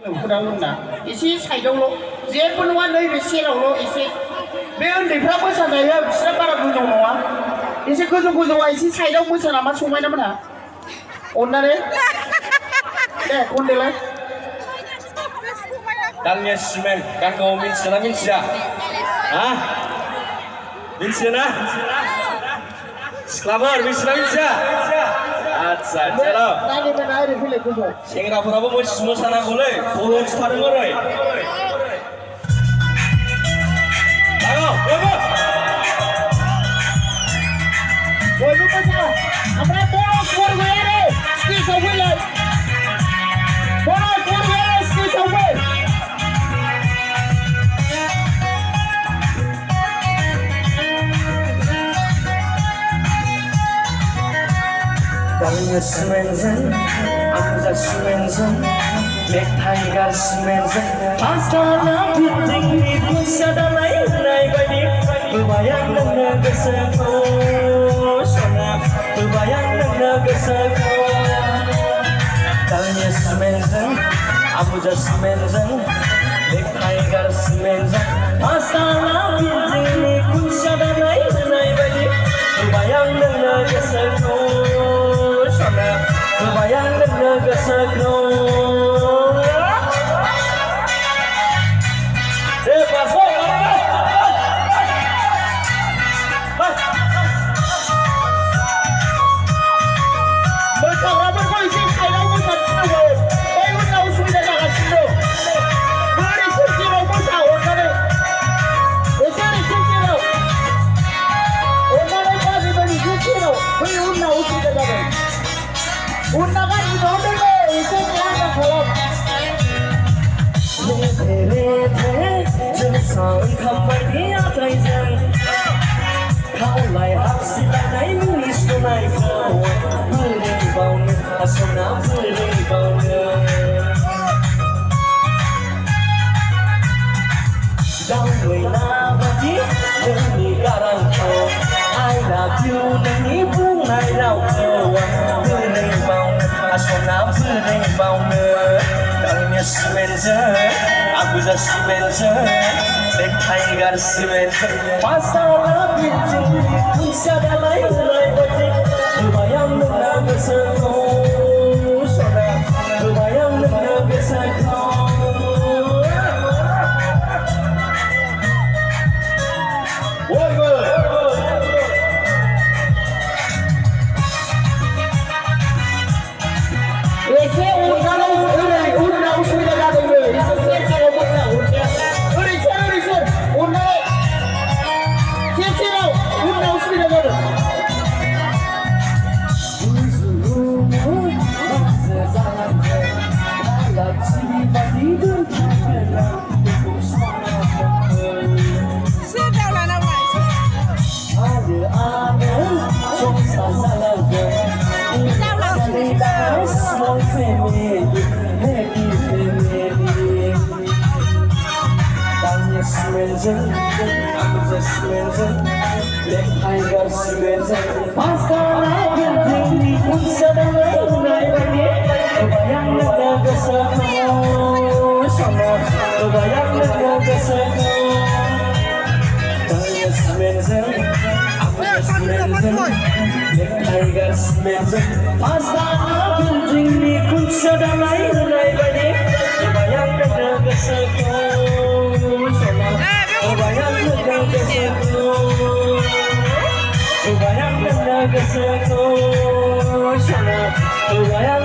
फोरावना एसे साइडआवल' जेबो नङा नैबे सेरावल' एसे बे उन्दैफ्रा मोसाजायो बिसोरा बारा गोजौ नङा एसे गोजौ गोजौआ एसे साइडआव मोसाना मा समायना मोना अननानै दे खनदेलाय Dalnya semen kan kau minta ah minta selamat minta আচ্ছা চলো নানি না আরে ফেলে গোজো সেংরাফोराबो मोसानांगौलै बर' सिथारदों ओरै लागो बयबो मोसा ओमफ्राय बर' स्वर गैया रे स्टेजआव फैलाय बर' स्वर गैया रे स्टेजआव फै Dalnya semenzen, aku dah semenzen, Black Tiger semenzen. Astana piting ni pun sadalai nai badi, berbayang dengan kesaku, sana berbayang dengan kesaku. Dalnya semenzen, aku dah semenzen, Black Tiger semenzen. Astana piting ni pun sadalai nai badi, berbayang dengan kesaku. Kebayang dengan kesaku pasok bersahabat kau isi sayang musa cinawo kau tahu sudah dah sino beri siro musa orangnya esari siro orangnya pasti beri siro beri unau sudah dah Undangan itu dulu, itu yang kalau. Jangan kembali apa yang kau layak silakan nulis tunai kau beri bangun asana beri bangun. Jangan nabati demi garang kau, I love you demi bungai rau kau beri bangun asana beri bangun. Dalnya semenzen, aku dah semenzen, Black Tiger semenzen. Masalah piting pun sadalai nai badi, berbayang dengan kesaku, sana berbayang dengan kesaku. Semenzen, aku dah semenzen, Black Tiger semenzen. Masalah penting ni pun sadalai nai badi, berbayang dengan kesaku, sana berbayang dengan kesaku. Dalnya semenzen, aku dah semenzen, Black Tiger semenzen. Masalah penting ni pun sadalai nai badi, berbayang dengan kesaku. Kebayang dengan kesaku, kebayang dengan kesaku, sana kebayang